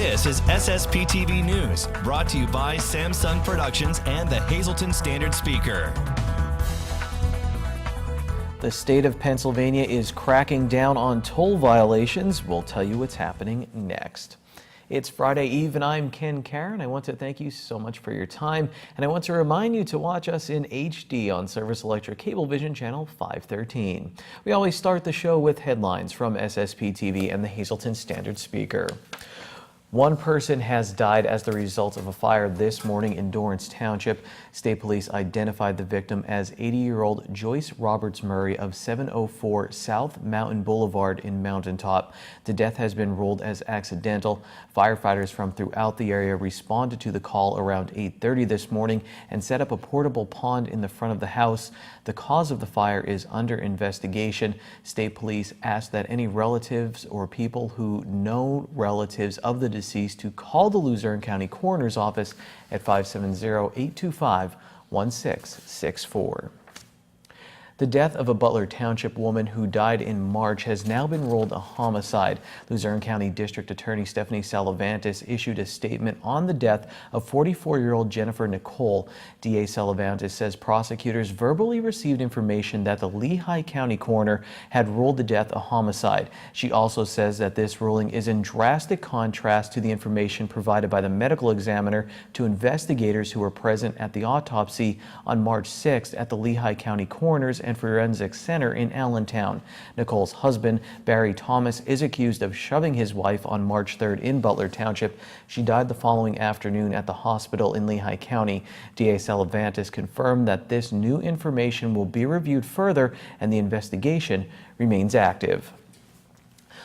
This is SSPTV News, brought to you by Samsung Productions and the Hazleton Standard Speaker. The state of Pennsylvania is cracking down on toll violations. We'll tell you what's happening next. It's Friday Eve and I'm Ken Karen. I want to thank you so much for your time, and I want to remind you to watch us in HD on Service Electric Cablevision Channel 513. We always start the show with headlines from SSPTV and the Hazleton Standard Speaker. One person has died as the result of a fire this morning in Dorrance Township. State police identified the victim as 80-year-old Joyce Roberts Murray of 704 South Mountain Boulevard in Mountaintop. The death has been ruled as accidental. Firefighters from throughout the area responded to the call around 8:30 this morning and set up a portable pond in the front of the house. The cause of the fire is under investigation. State police asked that any relatives or people who know relatives of the deceased to call the Luzerne County Coroner's Office at 570-825-1664. The death of a Butler Township woman who died in March has now been ruled a homicide. Luzerne County District Attorney Stephanie Salavantis issued a statement on the death of 44-year-old Jennifer Nicole. DA Salavantis says prosecutors verbally received information that the Lehigh County coroner had ruled the death a homicide. She also says that this ruling is in drastic contrast to the information provided by the medical examiner to investigators who were present at the autopsy on March 6th at the Lehigh County Coroner's and Forensics Center in Allentown. Nicole's husband, Barry Thomas, is accused of shoving his wife on March 3rd in Butler Township. She died the following afternoon at the hospital in Lehigh County. DA Salavantis confirmed that this new information will be reviewed further and the investigation remains active.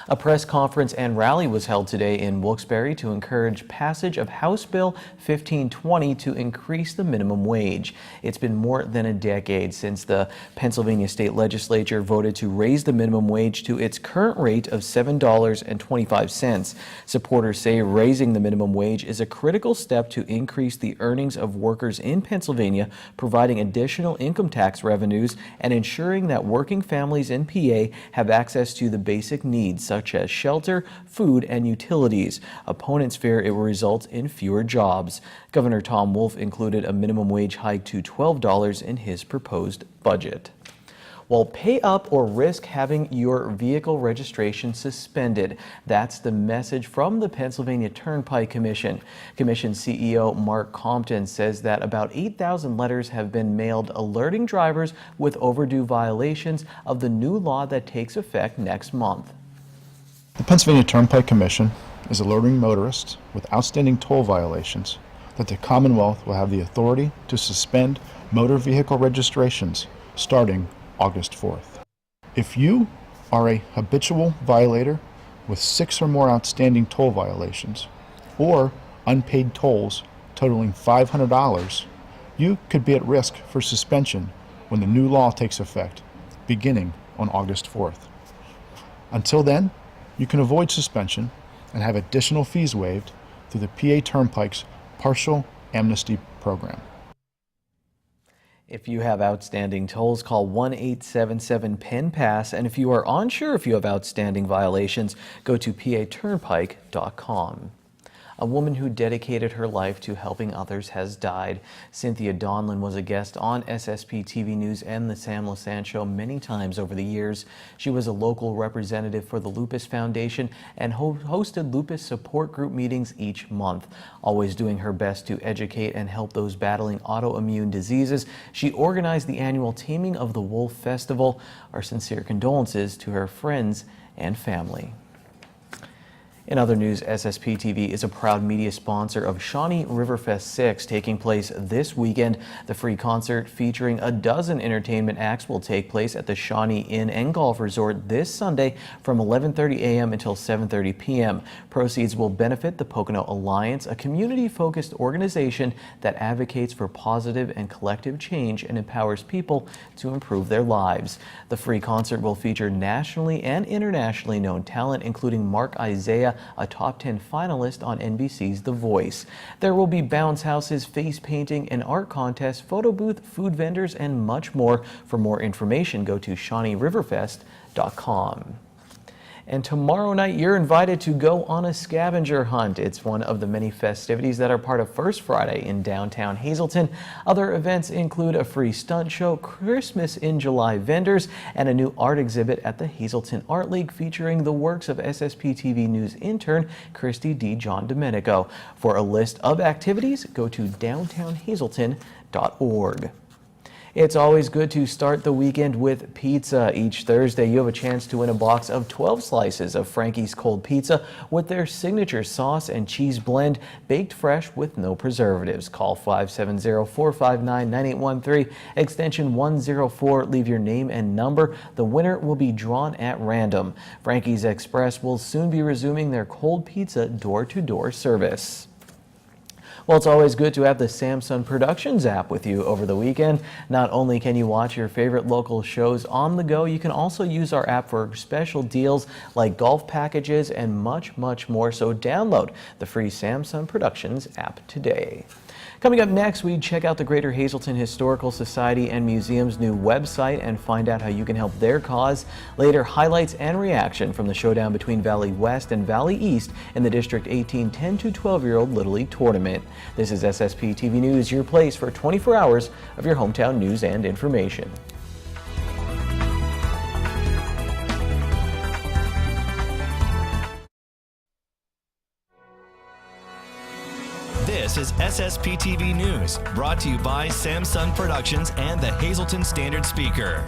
A press conference and rally was held today in Wilkes-Barre to encourage passage of House Bill 1520 to increase the minimum wage. It's been more than a decade since the Pennsylvania State Legislature voted to raise the minimum wage to its current rate of $7.25. Supporters say raising the minimum wage is a critical step to increase the earnings of workers in Pennsylvania, providing additional income tax revenues and ensuring that working families in PA have access to the basic needs such as shelter, food, and utilities. Opponents fear it will result in fewer jobs. Governor Tom Wolf included a minimum wage hike to $12 in his proposed budget. Well, pay up or risk having your vehicle registration suspended. That's the message from the Pennsylvania Turnpike Commission. Commission CEO Mark Compton says that about 8,000 letters have been mailed alerting drivers with overdue violations of the new law that takes effect next month. The Pennsylvania Turnpike Commission is alerting motorists with outstanding toll violations that the Commonwealth will have the authority to suspend motor vehicle registrations starting August 4th. If you are a habitual violator with 6 or more outstanding toll violations or unpaid tolls totaling $500, you could be at risk for suspension when the new law takes effect, beginning on August 4th. Until then, you can avoid suspension and have additional fees waived through the PA Turnpike's Partial Amnesty Program. If you have outstanding tolls, call 1-877-PEN-PASS, and if you are unsure if you have outstanding violations, go to paturnpike.com. A woman who dedicated her life to helping others has died. Cynthia Donlin was a guest on SSPTV News and the Sam Lassant Show many times over the years. She was a local representative for the Lupus Foundation and hosted lupus support group meetings each month. Always doing her best to educate and help those battling autoimmune diseases, she organized the annual Taming of the Wolf Festival. Our sincere condolences to her friends and family. In other news, SSPTV is a proud media sponsor of Shawnee Riverfest 6 taking place this weekend. The free concert featuring a dozen entertainment acts will take place at the Shawnee Inn and Golf Resort this Sunday from 11:30 a.m. until 7:30 p.m. Proceeds will benefit the Pocono Alliance, a community-focused organization that advocates for positive and collective change and empowers people to improve their lives. The free concert will feature nationally and internationally known talent, including Mark Isaiah, a top 10 finalist on NBC's The Voice. There will be bounce houses, face painting, an art contest, photo booth, food vendors, and much more. For more information, go to ShawneeRiverfest.com. And tomorrow night, you're invited to go on a scavenger hunt. It's one of the many festivities that are part of First Friday in downtown Hazleton. Other events include a free stunt show, Christmas in July vendors, and a new art exhibit at the Hazleton Art League featuring the works of SSPTV News intern Christy D. John Domenico. For a list of activities, go to downtownhazleton.org. It's always good to start the weekend with pizza. Each Thursday, you have a chance to win a box of 12 slices of Frankie's Cold Pizza with their signature sauce and cheese blend, baked fresh with no preservatives. Call 570-459-9813, extension 104. Leave your name and number. The winner will be drawn at random. Frankie's Express will soon be resuming their cold pizza door-to-door service. Well, it's always good to have the Samsung Productions app with you over the weekend. Not only can you watch your favorite local shows on the go, you can also use our app for special deals like golf packages and much, much more. So download the free Samsung Productions app today. Coming up next, we check out the Greater Hazleton Historical Society and Museum's new website and find out how you can help their cause. Later, highlights and reaction from the showdown between Valley West and Valley East in the District 18 10 to 12-year-old Little League Tournament. This is SSPTV News, your place for 24 hours of your hometown news and information. This is SSPTV News, brought to you by Samsung Productions and the Hazleton Standard Speaker.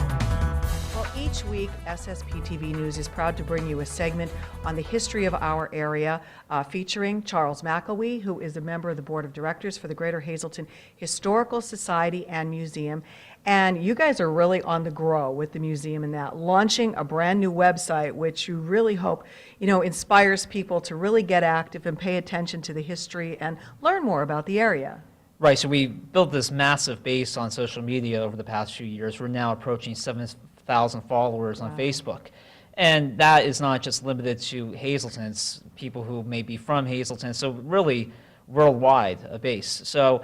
Well, each week, SSPTV News is proud to bring you a segment on the history of our area, featuring Charles McElwee, who is a member of the Board of Directors for the Greater Hazleton Historical Society and Museum. And you guys are really on the grow with the museum in that, launching a brand new website, which you really hope, inspires people to really get active and pay attention to the history and learn more about the area. Right, so we built this massive base on social media over the past few years. We're now approaching 7,000 followers on Facebook. And that is not just limited to Hazleton, it's people who may be from Hazleton, so really worldwide a base. So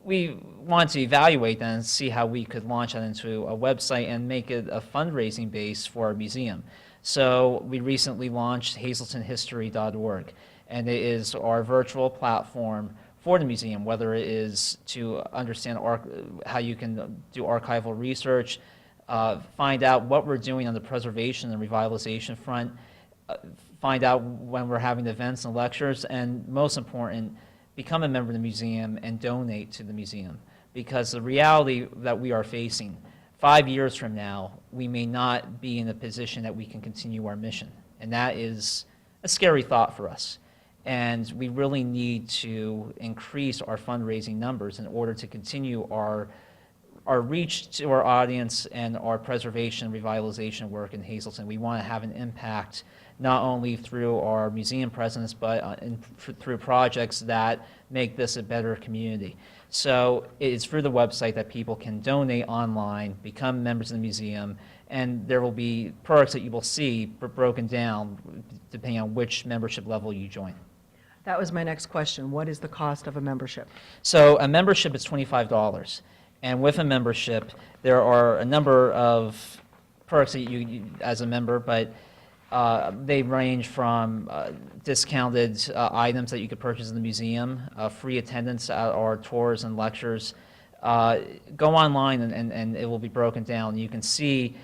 we want to evaluate that and see how we could launch that into a website and make it a fundraising base for our museum. So we recently launched HazletonHistory.org, and it is our virtual platform for the museum, whether it is to understand how you can do archival research, find out what we're doing on the preservation and revitalization front, find out when we're having events and lectures, and most important, become a member of the museum and donate to the museum. Because the reality that we are facing, 5 years from now, we may not be in a position that we can continue our mission. And that is a scary thought for us. And we really need to increase our fundraising numbers in order to continue our reach to our audience and our preservation and revitalization work in Hazleton. We want to have an impact not only through our museum presence, but through projects that make this a better community. So it's through the website that people can donate online, become members of the museum, and there will be perks that you will see broken down depending on which membership level you join. That was my next question. What is the cost of a membership? So a membership is $25. And with a membership, there are a number of perks that you as a member, but they range from discounted items that you could purchase in the museum, free attendance at our tours and lectures. Go online and it will be broken down. You can see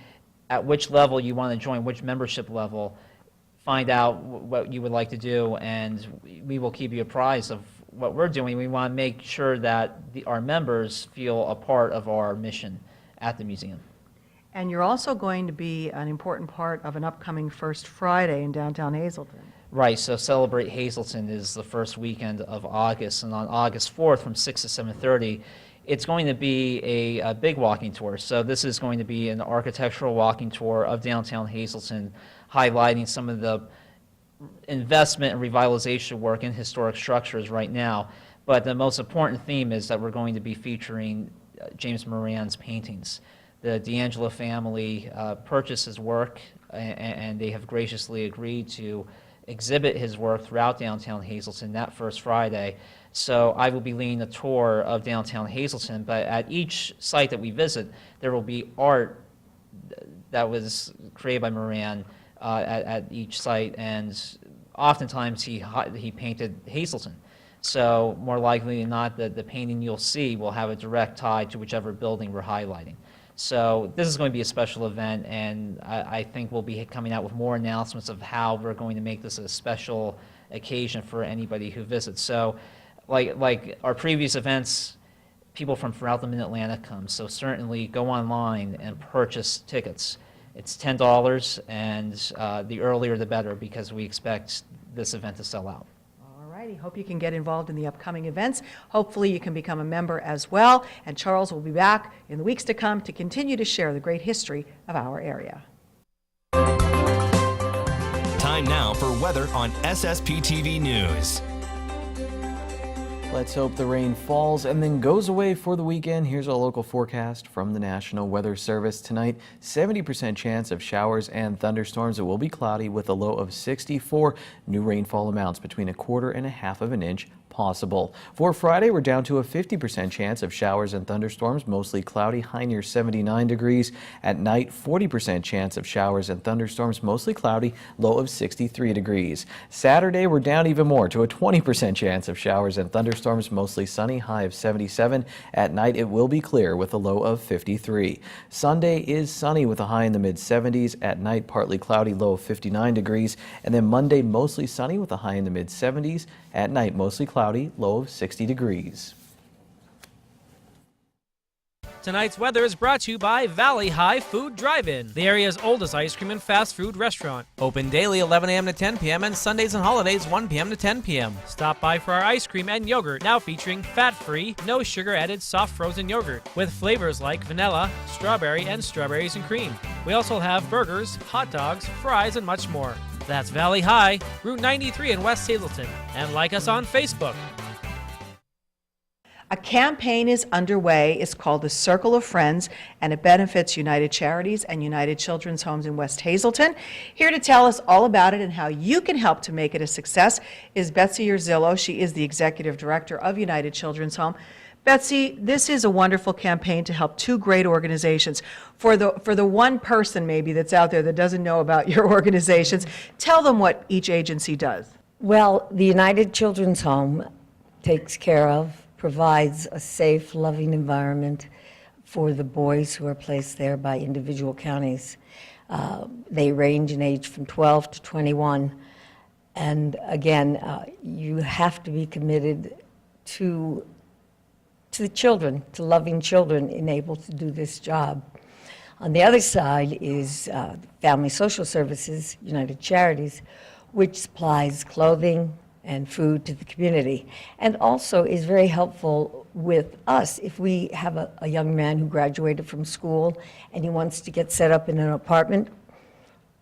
at which level you want to join, which membership level, find out what you would like to do, and we will keep you apprised of what we're doing. We want to make sure that our members feel a part of our mission at the museum. And you're also going to be an important part of an upcoming First Friday in downtown Hazleton. Right, so Celebrate Hazleton is the first weekend of August, and on August 4th from 6 to 7:30, it's going to be a big walking tour. So this is going to be an architectural walking tour of downtown Hazleton, highlighting some of the investment and revitalization work in historic structures right now. But the most important theme is that we're going to be featuring James Moran's paintings. The D'Angelo family purchased his work, and they have graciously agreed to exhibit his work throughout downtown Hazleton that first Friday. So I will be leading a tour of downtown Hazleton, but at each site that we visit, there will be art that was created by Moran at each site, and oftentimes he painted Hazleton. So more likely than not, the painting you'll see will have a direct tie to whichever building we're highlighting. So this is going to be a special event, and I think we'll be coming out with more announcements of how we're going to make this a special occasion for anybody who visits. So like our previous events, people from throughout the Mid-Atlantic come, so certainly go online and purchase tickets. It's $10, and the earlier the better, because we expect this event to sell out. All righty, hope you can get involved in the upcoming events. Hopefully you can become a member as well, and Charles will be back in the weeks to come to continue to share the great history of our area. Time now for weather on SSPTV News. Let's hope the rain falls and then goes away for the weekend. Here's a local forecast from the National Weather Service. Tonight, 70% chance of showers and thunderstorms. It will be cloudy with a low of 64. New rainfall amounts between 1/4 and 1/2 of an inch possible. For Friday, we're down to a 50% chance of showers and thunderstorms, mostly cloudy, high near 79 degrees. At night, 40% chance of showers and thunderstorms, mostly cloudy, low of 63 degrees. Saturday, we're down even more to a 20% chance of showers and thunderstorms, mostly sunny, high of 77. At night, it will be clear with a low of 53. Sunday is sunny with a high in the mid-70s. At night, partly cloudy, low of 59 degrees. And then Monday, mostly sunny with a high in the mid-70s. At night, mostly cloudy, low of 60 degrees. Tonight's weather is brought to you by Valley High Food Drive-In, the area's oldest ice cream and fast food restaurant. Open daily 11 a.m. to 10 p.m. and Sundays and holidays 1 p.m. to 10 p.m. Stop by for our ice cream and yogurt, now featuring fat-free, no sugar-added soft frozen yogurt with flavors like vanilla, strawberry, and strawberries and cream. We also have burgers, hot dogs, fries, and much more. That's Valley High, Route 93 in West Hazleton, and like us on Facebook. A campaign is underway. It's called the Circle of Friends, and it benefits United Charities and United Children's Homes in West Hazleton. Here to tell us all about it and how you can help to make it a success is Betsy Urzillo. She is the Executive Director of United Children's Home. Betsy, this is a wonderful campaign to help two great organizations. For the one person maybe that's out there that doesn't know about your organizations, tell them what each agency does. Well, the United Children's Home takes care of, provides a safe, loving environment for the boys who are placed there by individual counties. They range in age from 12 to 21. And again, you have to be committed to the children, to loving children and able to do this job. On the other side is Family Social Services, United Charities, which supplies clothing and food to the community, and also is very helpful with us if we have a young man who graduated from school and he wants to get set up in an apartment.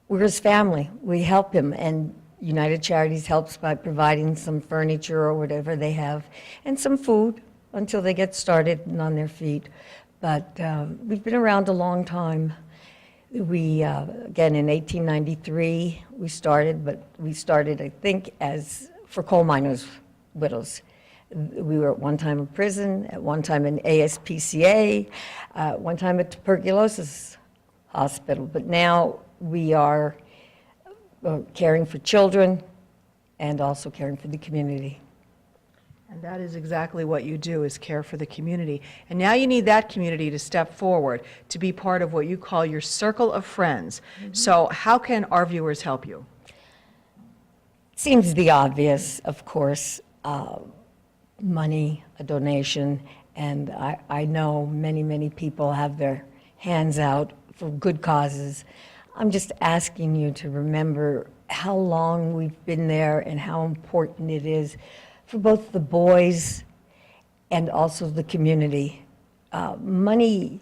We're his family. We help him, and United Charities helps by providing some furniture or whatever they have and some food until they get started and on their feet. But we've been around a long time. We, again, in 1893, we started, but we started, I think, as for coal miners' widows. We were at one time in prison, at one time in ASPCA, one time at tuberculosis hospital. But now we are caring for children and also caring for the community. And that is exactly what you do, is care for the community. And now you need that community to step forward to be part of what you call your circle of friends. Mm-hmm. So how can our viewers help you? Seems the obvious, of course, money, a donation, and I know many people have their hands out for good causes. I'm just asking you to remember how long we've been there and how important it is for both the boys and also the community. Money,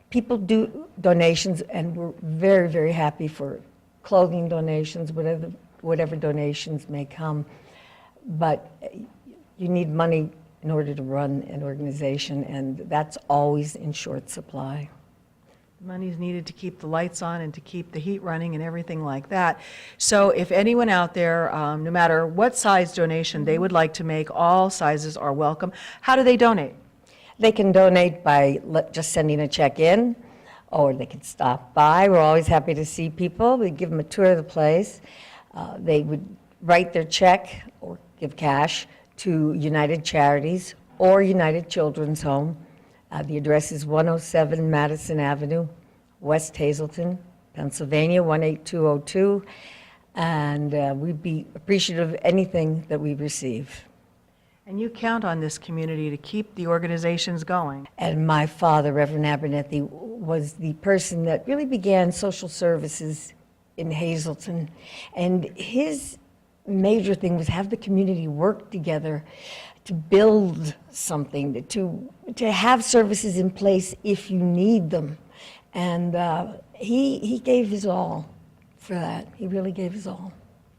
people do donations, and we're very happy for clothing donations, whatever donations may come. But you need money in order to run an organization, and that's always in short supply. Money's needed to keep the lights on and to keep the heat running and everything like that. So if anyone out there, no matter what size donation they would like to make, all sizes are welcome. How do they donate? They can donate by just sending a check in, or they can stop by. We're always happy to see people. We give them a tour of the place. They would write their check or give cash to United Charities or United Children's Home. The address is 107 Madison Avenue, West Hazleton, Pennsylvania, 18202. And we'd be appreciative of anything that we receive. And you count on this community to keep the organizations going. And my father, Reverend Abernethy, was the person that really began social services in Hazleton. And his major thing was have the community work together to build something, to have services in place if you need them. And he gave his all for that. He really gave his all.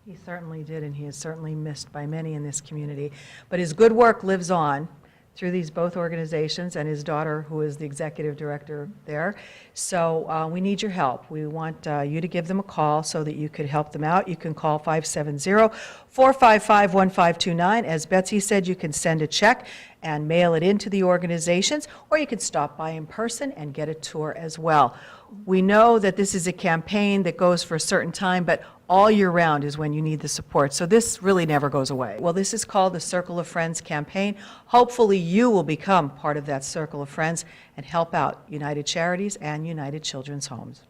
He certainly did, and he is certainly missed by many in this community. But his good work lives on through these both organizations and his daughter, who is the executive director there. So we need your help. We want you to give them a call so that you could help them out. You can call 570-455-1529. As Betsy said, you can send a check and mail it into the organizations, or you can stop by in person and get a tour as well. We know that this is a campaign that goes for a certain time, but all year round is when you need the support. So this really never goes away. Well, this is called the Circle of Friends campaign. Hopefully you will become part of that Circle of Friends and help out United Charities and United Children's Homes.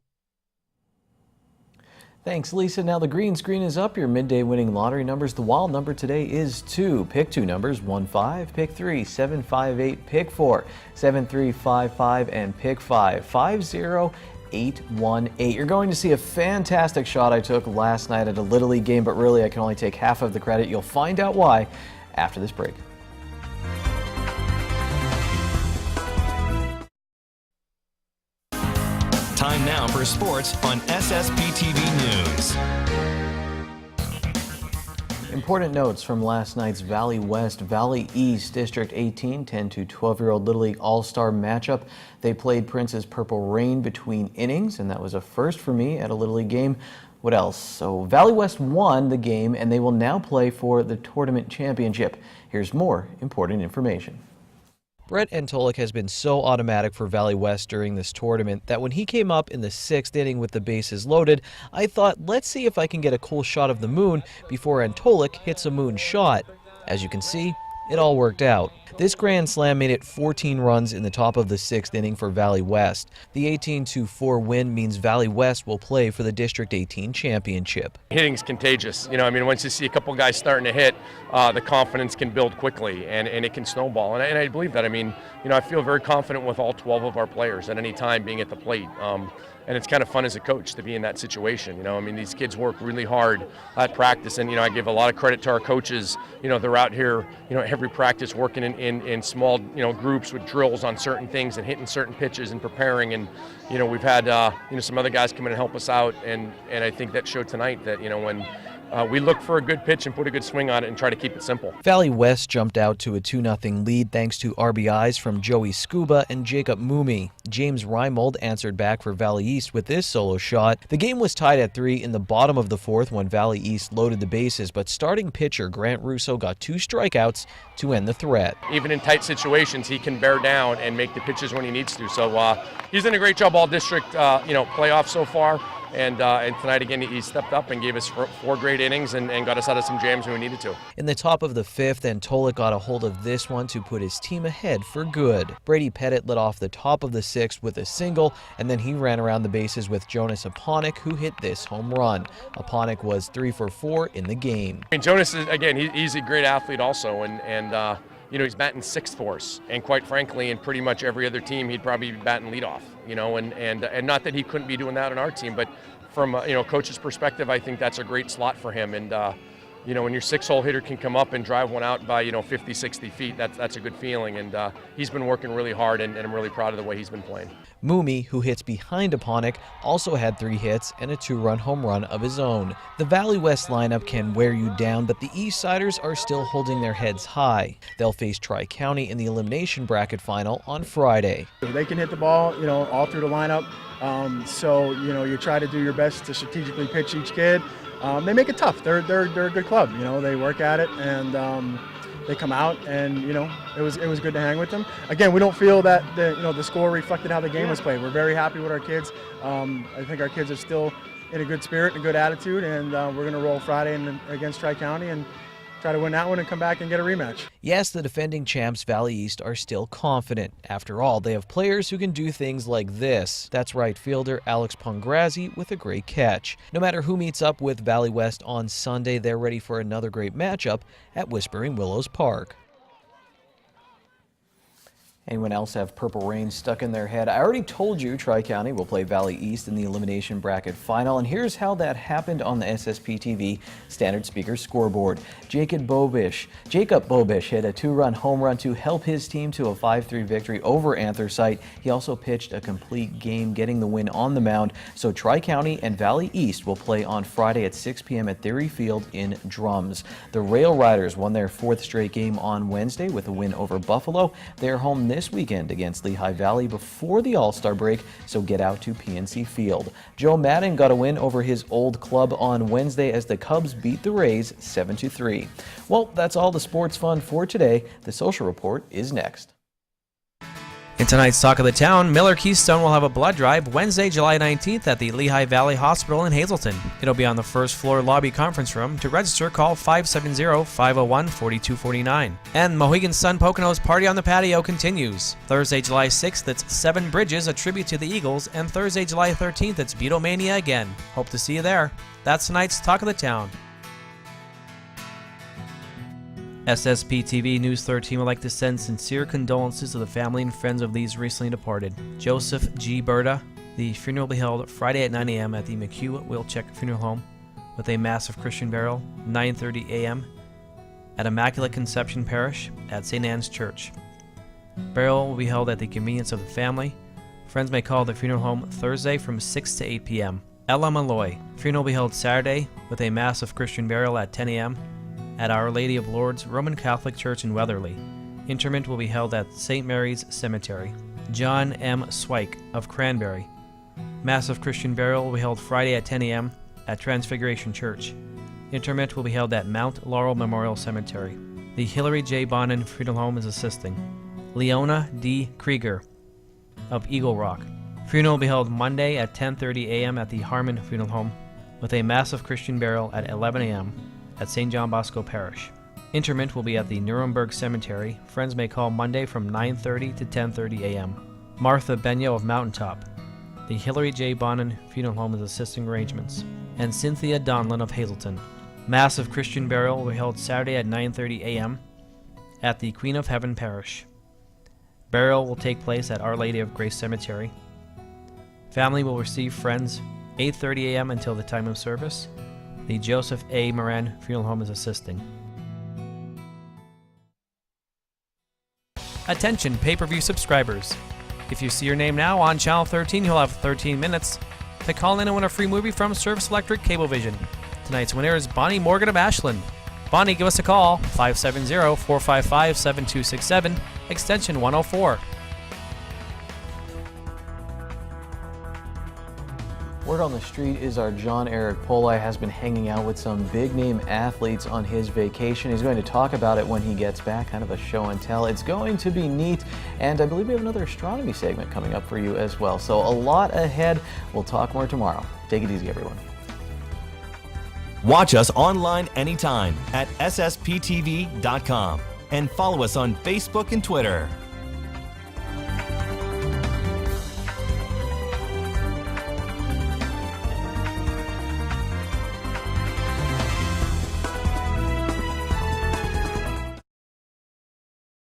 Thanks, Lisa. Now the green screen is up. Your midday winning lottery numbers. The wild number today is 2. Pick 2 numbers, 1, 5, pick 3, 7, 5, 8, pick 4, 7, 3, 5, 5, and pick 5, 5, 0, 818. You're going to see a fantastic shot I took last night at a Little League game, but really I can only take half of the credit. You'll find out why after this break. Time now for sports on SSPTV News. Important notes from last night's Valley West Valley East District 18 10 to 12-year-old Little League All-Star matchup. They played Prince's Purple Rain between innings, and that was a first for me at a Little League game. What else? So Valley West won the game, and they will now play for the tournament championship. Here's more important information. Brett Antolik has been so automatic for Valley West during this tournament that when he came up in the 6th inning with the bases loaded, I thought, let's see if I can get a cool shot of the moon before Antolik hits a moon shot. As you can see, it all worked out. This grand slam made it 14 runs in the top of the 6th inning for Valley West. The 18-4 win means Valley West will play for the District 18 championship. Hitting's contagious. Once you see a couple guys starting to hit, the confidence can build quickly and it can snowball. And I believe that. I feel very confident with all 12 of our players at any time being at the plate. And it's kind of fun as a coach to be in that situation. These kids work really hard at practice, and I give a lot of credit to our coaches. They're out here, every practice working in small, groups with drills on certain things and hitting certain pitches and preparing. And we've had some other guys come in and help us out, and I think that showed tonight that when we look for a good pitch and put a good swing on it and try to keep it simple. Valley West jumped out to a 2-0 lead thanks to RBIs from Joey Scuba and Jacob Moomey. James Reimold answered back for Valley East with this solo shot. The game was tied at 3 in the bottom of the 4th when Valley East loaded the bases, but starting pitcher Grant Russo got 2 strikeouts to end the threat. Even in tight situations, he can bear down and make the pitches when he needs to. So he's done a great job all district, playoffs so far. And tonight again, he stepped up and gave us 4 great innings and got us out of some jams when we needed to. In the top of the 5th, Antolik got a hold of this one to put his team ahead for good. Brady Pettit led off the top of the 6th with a single, and then he ran around the bases with Jonas Aponik, who hit this home run. Aponik was 3 for 4 in the game. Jonas is, again, he's a great athlete also, and he's batting 6th for us, and quite frankly, in pretty much every other team, he'd probably be batting leadoff. And not that he couldn't be doing that on our team, but from coach's perspective, I think that's a great slot for him. And when your 6-hole hitter can come up and drive one out by 50, 60 feet, that's a good feeling. And he's been working really hard, and I'm really proud of the way he's been playing. Moomey, who hits behind Aponik, also had 3 hits and a 2-run home run of his own. The Valley West lineup can wear you down, but the Eastsiders are still holding their heads high. They'll face Tri-County in the elimination bracket final on Friday. They can hit the ball, all through the lineup. So you try to do your best to strategically pitch each kid. They make it tough. They're a good club. They work at it, and they come out, and it was good to hang with them. Again, we don't feel that the score reflected how the game was played. We're very happy with our kids. I think our kids are still in a good spirit and a good attitude, and we're going to roll Friday against Tri-County and try to win that one and come back and get a rematch. Yes, the defending champs Valley East are still confident. After all, they have players who can do things like this. That's right fielder Alex Pongrazzi with a great catch. No matter who meets up with Valley West on Sunday, they're ready for another great matchup at Whispering Willows Park. Anyone else have Purple Rain stuck in their head? I already told you Tri-County will play Valley East in the elimination bracket final, and here's how that happened on the SSPTV standard speaker scoreboard. Jacob Bobish hit a 2-run home run to help his team to a 5-3 victory over Anthracite. He also pitched a complete game, getting the win on the mound. So Tri-County and Valley East will play on Friday at 6 p.m. at Theory Field in Drums. The Rail Riders won their 4th straight game on Wednesday with a win over Buffalo. They're home this weekend against Lehigh Valley before the All-Star break, so get out to PNC Field. Joe Madden got a win over his old club on Wednesday as the Cubs beat the Rays 7-3. Well, that's all the sports fun for today. The Social Report is next. In tonight's Talk of the Town, Miller Keystone will have a blood drive Wednesday, July 19th at the Lehigh Valley Hospital in Hazleton. It'll be on the first floor lobby conference room. To register, call 570-501-4249. And Mohegan Sun Pocono's Party on the Patio continues. Thursday, July 6th, it's Seven Bridges, a tribute to the Eagles, and Thursday, July 13th, it's Beatlemania again. Hope to see you there. That's tonight's Talk of the Town. SSPTV News 13 would like to send sincere condolences to the family and friends of these recently departed. Joseph G. Berta. The funeral will be held Friday at 9 a.m. at the McHugh Wilczek Funeral Home with a massive Christian burial, 9:30 a.m. at Immaculate Conception Parish at St. Anne's Church. Burial will be held at the convenience of the family. Friends may call the funeral home Thursday from 6 to 8 p.m. Ella Malloy. Funeral will be held Saturday with a massive Christian burial at 10 a.m. at Our Lady of Lourdes Roman Catholic Church in Weatherly. Interment will be held at St. Mary's Cemetery. John M. Swike of Cranberry. Massive Christian burial will be held Friday at 10 a.m. at Transfiguration Church. Interment will be held at Mount Laurel Memorial Cemetery. The Hillary J. Bonin Funeral Home is assisting. Leona D. Krieger of Eagle Rock. Funeral will be held Monday at 10:30 a.m. at the Harmon Funeral Home with a massive Christian burial at 11 a.m. at St. John Bosco Parish. Interment will be at the Nuremberg Cemetery. Friends may call Monday from 9:30 to 10:30 a.m. Martha Benyo of Mountaintop. The Hillary J. Bonin Funeral Home is assisting arrangements. And Cynthia Donlin of Hazleton. Massive Christian burial will be held Saturday at 9:30 a.m. at the Queen of Heaven Parish. Burial will take place at Our Lady of Grace Cemetery. Family will receive friends 8:30 a.m. until the time of service. The Joseph A. Moran Funeral Home is assisting. Attention pay-per-view subscribers. If you see your name now on Channel 13, you'll have 13 minutes to call in and win a free movie from Service Electric Cablevision. Tonight's winner is Bonnie Morgan of Ashland. Bonnie, give us a call, 570-455-7267, extension 104. Word on the street is our John Eric Polai has been hanging out with some big-name athletes on his vacation. He's going to talk about it when he gets back, kind of a show and tell. It's going to be neat, and I believe we have another astronomy segment coming up for you as well. So a lot ahead. We'll talk more tomorrow. Take it easy, everyone. Watch us online anytime at ssptv.com and follow us on Facebook and Twitter.